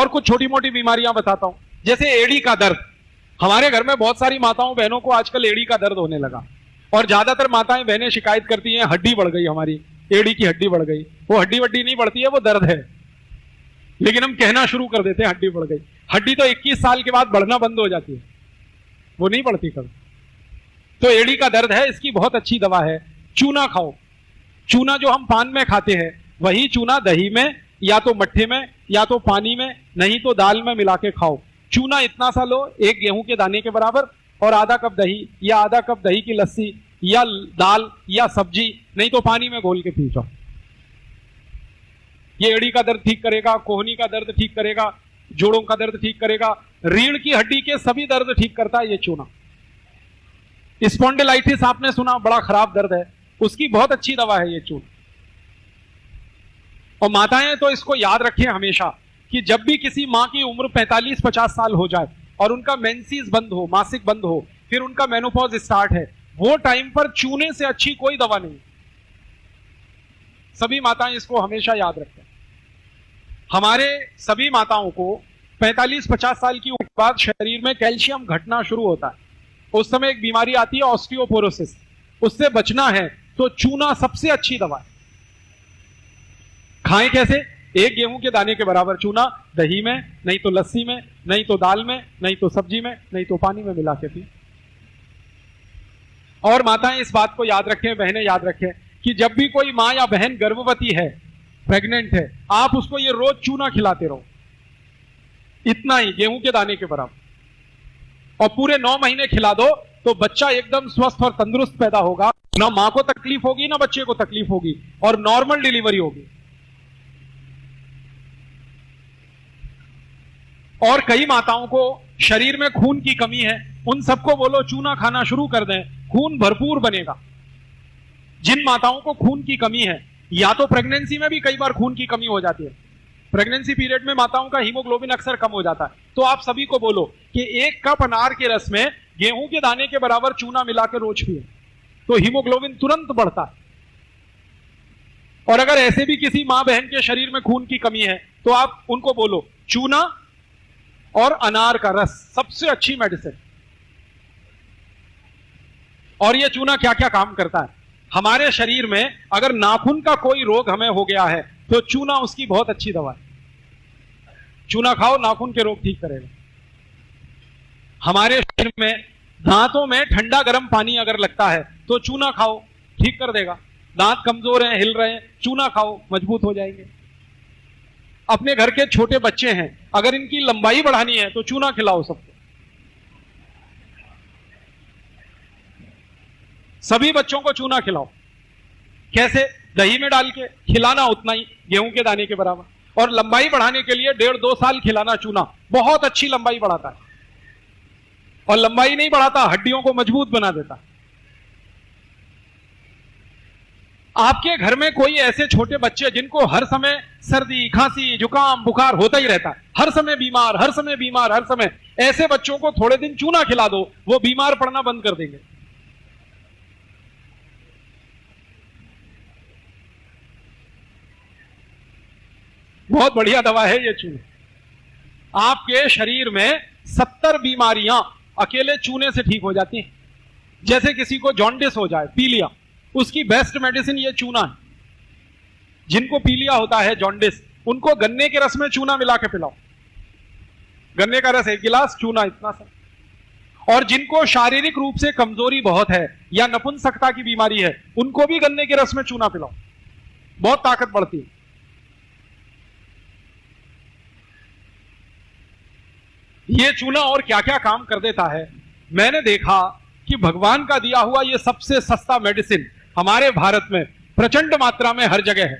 और कुछ छोटी मोटी बीमारियां बताता हूं, जैसे एड़ी का दर्द। हमारे घर में बहुत सारी माताओं बहनों को आजकल एड़ी का दर्द होने लगा, और ज्यादातर माताएं बहनें शिकायत करती हैं हड्डी बढ़ गई, हमारी एड़ी की हड्डी बढ़ गई। वो हड्डी वड्डी नहीं बढ़ती है, वो दर्द है, लेकिन हम कहना शुरू कर देते हैं हड्डी बढ़ गई। हड्डी तो 21 साल के बाद बढ़ना बंद हो जाती है, वो नहीं बढ़ती कभी। तो एड़ी का दर्द है, इसकी बहुत अच्छी दवा है, चूना खाओ। चूना जो हम पान में खाते हैं, वही चूना दही में या तो मट्ठे में या तो पानी में, नहीं तो दाल में मिला के खाओ। चूना इतना सा लो, एक गेहूं के दाने के बराबर, और आधा कप दही या आधा कप दही की लस्सी या दाल या सब्जी, नहीं तो पानी में घोल के पी जाओ। ये एड़ी का दर्द ठीक करेगा, कोहनी का दर्द ठीक करेगा, जोड़ों का दर्द ठीक करेगा, रीढ़ की हड्डी के सभी दर्द ठीक करता है ये चूना। स्पॉन्डिलाइटिस आपने सुना, बड़ा खराब दर्द है, उसकी बहुत अच्छी दवा है ये चूना। और माताएं तो इसको याद रखें हमेशा कि जब भी किसी मां की उम्र 45-50 साल हो जाए और उनका मेंसेस बंद हो, मासिक बंद हो, फिर उनका मेनोपॉज स्टार्ट है, वो टाइम पर चूने से अच्छी कोई दवा नहीं। सभी माताएं इसको हमेशा याद रखें। हमारे सभी माताओं को 45-50 साल की उम्र के बाद शरीर में कैल्शियम घटना शुरू होता है। उस समय एक बीमारी आती है ऑस्टियोपोरोसिस, उससे बचना है तो चूना सबसे अच्छी दवा है। खाएं कैसे? एक गेहूं के दाने के बराबर चूना दही में, नहीं तो लस्सी में, नहीं तो दाल में, नहीं तो सब्जी में, नहीं तो पानी में मिला के पिए। और माताएं इस बात को याद रखें, बहनें याद रखें कि जब भी कोई मां या बहन गर्भवती है, प्रेग्नेंट है, आप उसको ये रोज चूना खिलाते रहो, इतना ही गेहूं के दाने के बराबर, और पूरे 9 महीने खिला दो तो बच्चा एकदम स्वस्थ और तंदुरुस्त पैदा होगा। ना मां को तकलीफ होगी ना बच्चे को तकलीफ होगी, और नॉर्मल डिलीवरी होगी। और कई माताओं को शरीर में खून की कमी है, उन सबको बोलो चूना खाना शुरू कर दें, खून भरपूर बनेगा। जिन माताओं को खून की कमी है, या तो प्रेगनेंसी में भी कई बार खून की कमी हो जाती है, प्रेगनेंसी पीरियड में माताओं का हीमोग्लोबिन अक्सर कम हो जाता है, तो आप सभी को बोलो कि 1 कप अनार के रस में गेहूं के दाने के बराबर चूना मिला के रोज पिए, तो हीमोग्लोबिन तुरंत बढ़ता है। और अगर ऐसे भी किसी मां बहन के शरीर में खून की कमी है, तो आप उनको बोलो चूना और अनार का रस सबसे अच्छी मेडिसिन। और यह चूना क्या क्या काम करता है? हमारे शरीर में अगर नाखून का कोई रोग हमें हो गया है, तो चूना उसकी बहुत अच्छी दवा है। चूना खाओ, नाखून के रोग ठीक करेगा। हमारे शरीर में दांतों में ठंडा गर्म पानी अगर लगता है, तो चूना खाओ, ठीक कर देगा। दांत कमजोर हैं, हिल रहे हैं, चूना खाओ, मजबूत हो जाएंगे। अपने घर के छोटे बच्चे हैं, अगर इनकी लंबाई बढ़ानी है तो चूना खिलाओ सबको। सभी बच्चों को चूना खिलाओ। कैसे? दही में डाल के खिलाना, उतना ही गेहूं के दाने के बराबर। और लंबाई बढ़ाने के लिए 1.5-2 साल खिलाना चूना, बहुत अच्छी लंबाई बढ़ाता है। और लंबाई नहीं बढ़ाता, हड्डियों को मजबूत बना देता। आपके घर में कोई ऐसे छोटे बच्चे जिनको हर समय सर्दी, खांसी, जुकाम, बुखार होता ही रहता है, हर समय बीमार, हर समय बीमार, हर समय, ऐसे बच्चों को थोड़े दिन चूना खिला दो, वो बीमार पड़ना बंद कर देंगे। बहुत बढ़िया दवा है ये चूना। आपके शरीर में 70 बीमारियां अकेले चूने से ठीक हो जाती हैं। जैसे किसी को जॉन्डिस हो जाए, पीलिया, उसकी बेस्ट मेडिसिन ये चूना है। जिनको पीलिया होता है, जॉन्डिस, उनको गन्ने के रस में चूना मिला के पिलाओ। गन्ने का रस 1 गिलास, चूना इतना सा। और जिनको शारीरिक रूप से कमजोरी बहुत है या नपुंसकता की बीमारी है, उनको भी गन्ने के रस में चूना पिलाओ, बहुत ताकत बढ़ती है। ये चूना और क्या क्या काम कर देता है, मैंने देखा कि भगवान का दिया हुआ ये सबसे सस्ता मेडिसिन हमारे भारत में प्रचंड मात्रा में हर जगह है।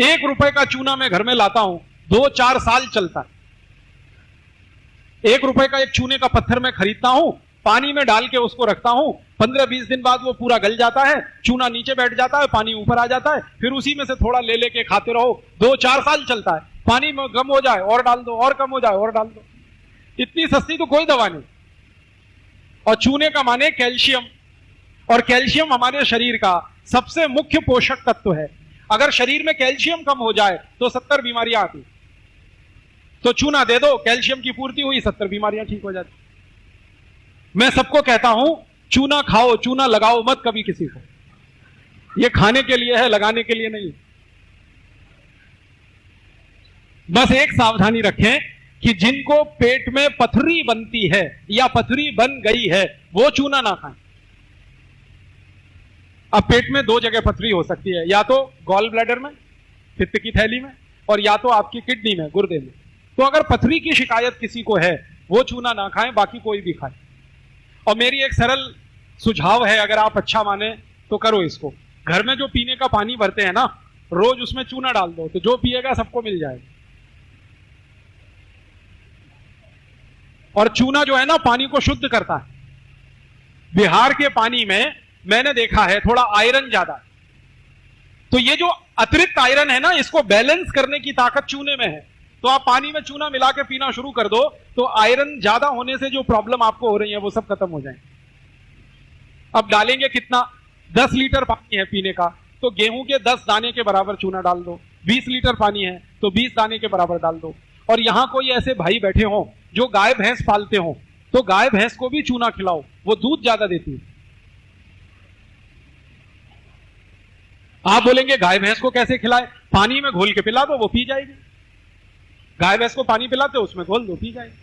1 रुपए का चूना मैं घर में लाता हूं, 2-4 साल चलता है। 1 रुपए का एक चूने का पत्थर मैं खरीदता हूं, पानी में डाल के उसको रखता हूं, 15-20 दिन बाद वो पूरा गल जाता है, चूना नीचे बैठ जाता है, पानी ऊपर आ जाता है, फिर उसी में से थोड़ा ले लेके खाते रहो, 2-4 साल चलता है। पानी में कम हो जाए और डाल दो, और कम हो जाए और डाल दो। इतनी सस्ती तो कोई दवा नहीं। और चूने का माने कैल्शियम, और कैल्शियम हमारे शरीर का सबसे मुख्य पोषक तत्व है। अगर शरीर में कैल्शियम कम हो जाए तो 70 बीमारियां आती। तो चूना दे दो, कैल्शियम की पूर्ति हुई, 70 बीमारियां ठीक हो जाती। मैं सबको कहता हूं चूना खाओ, चूना लगाओ मत कभी किसी को। ये खाने के लिए है, लगाने के लिए नहीं। बस एक सावधानी रखें कि जिनको पेट में पथरी बनती है या पथरी बन गई है वो चूना ना खाएं। अब पेट में 2 जगह पथरी हो सकती है, या तो गॉल ब्लैडर में, पित्त की थैली में, और या तो आपकी किडनी में, गुर्दे में। तो अगर पथरी की शिकायत किसी को है वो चूना ना खाएं, बाकी कोई भी खाए। और मेरी एक सरल सुझाव है, अगर आप अच्छा माने तो करो इसको। घर में जो पीने का पानी भरते हैं ना, रोज उसमें चूना डाल दो, तो जो पिएगा सबको मिल जाएगा। और चूना जो है ना पानी को शुद्ध करता है। बिहार के पानी में मैंने देखा है थोड़ा आयरन ज्यादा है, तो ये जो अतिरिक्त आयरन है ना, इसको बैलेंस करने की ताकत चूने में है। तो आप पानी में चूना मिला के पीना शुरू कर दो, तो आयरन ज्यादा होने से जो प्रॉब्लम आपको हो रही है वो सब खत्म हो जाएंगे। अब डालेंगे कितना? 10 लीटर पानी है पीने का, तो गेहूं के 10 दाने के बराबर चूना डाल दो। 20 लीटर पानी है तो 20 दाने के बराबर डाल दो। और यहां कोई ऐसे भाई बैठे हो जो गाय भैंस पालते हो, तो गाय भैंस को भी चूना खिलाओ, वो दूध ज्यादा देती है। आप बोलेंगे गाय भैंस को कैसे खिलाए? पानी में घोल के पिला दो, वो पी जाएगी। गाय भैंस को पानी पिलाते हो, उसमें घोल दो, पी जाएगी।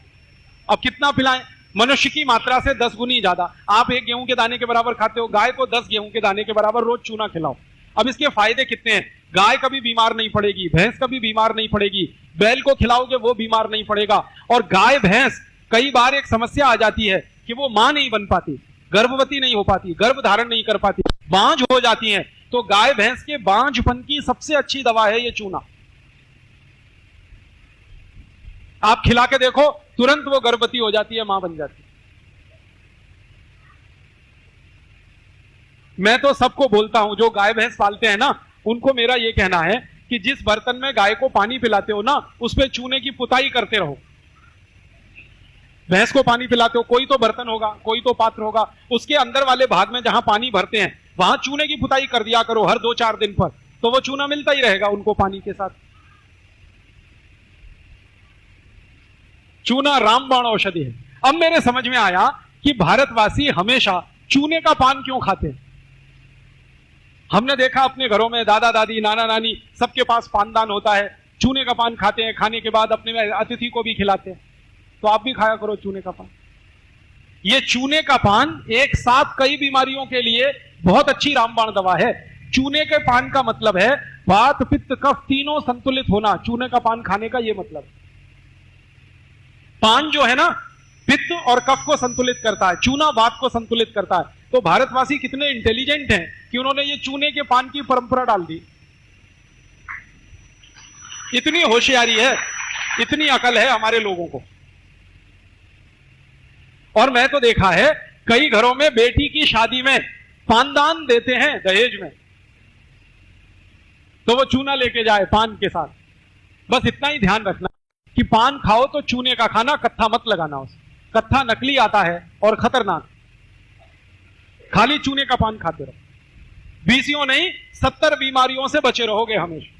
अब कितना पिलाएं? मनुष्य की मात्रा से 10 गुनी ज्यादा। आप 1 गेहूं के दाने के बराबर खाते हो, गाय को 10 गेहूं के दाने के बराबर रोज चूना खिलाओ। अब इसके फायदे कितने हैं? गाय कभी बीमार नहीं पड़ेगी, भैंस कभी बीमार नहीं पड़ेगी, बैल को खिलाओगे वो बीमार नहीं पड़ेगा। और गाय भैंस, कई बार एक समस्या आ जाती है कि वो मां नहीं बन पाती, गर्भवती नहीं हो पाती, गर्भ धारण नहीं कर पाती, बांझ हो जाती हैं। तो गाय भैंस के बांझपन की सबसे अच्छी दवा है ये चूना। आप खिला के देखो, तुरंत वो गर्भवती हो जाती है, मां बन जाती है। मैं तो सबको बोलता हूं जो गाय भैंस पालते हैं ना, उनको मेरा ये कहना है कि जिस बर्तन में गाय को पानी पिलाते हो ना, उस पे चूने की पुताई करते रहो। भैंस को पानी पिलाते हो, कोई तो बर्तन होगा, कोई तो पात्र होगा, उसके अंदर वाले भाग में जहां पानी भरते हैं वहां चूने की पुताई कर दिया करो हर 2-4 दिन पर, तो वो चूना मिलता ही रहेगा उनको पानी के साथ। चूना रामबाण औषधि है। अब मेरे समझ में आया कि भारतवासी हमेशा चूने का पान क्यों खाते हैं। हमने देखा अपने घरों में दादा दादी, नाना नानी, सबके पास पानदान होता है, चूने का पान खाते हैं, खाने के बाद अपने अतिथि को भी खिलाते हैं। तो आप भी खाया करो चूने का पान। ये चूने का पान एक साथ कई बीमारियों के लिए बहुत अच्छी रामबाण दवा है। चूने के पान का मतलब है वात पित्त कफ तीनों संतुलित होना, चूने का पान खाने का ये मतलब। पान जो है ना, पित्त और कफ को संतुलित करता है, चूना वात को संतुलित करता है। तो भारतवासी कितने इंटेलिजेंट हैं कि उन्होंने ये चूने के पान की परंपरा डाल दी। इतनी होशियारी है, इतनी अकल है हमारे लोगों को। और मैं तो देखा है कई घरों में बेटी की शादी में पानदान देते हैं दहेज में, तो वो चूना लेके जाए पान के साथ। बस इतना ही ध्यान रखना कि पान खाओ तो चूने का खाना, कत्था मत लगाना उसे। कत्था नकली आता है और खतरनाक। खाली चूने का पान खाते रहो, 20 नहीं 70 बीमारियों से बचे रहोगे हमेशा।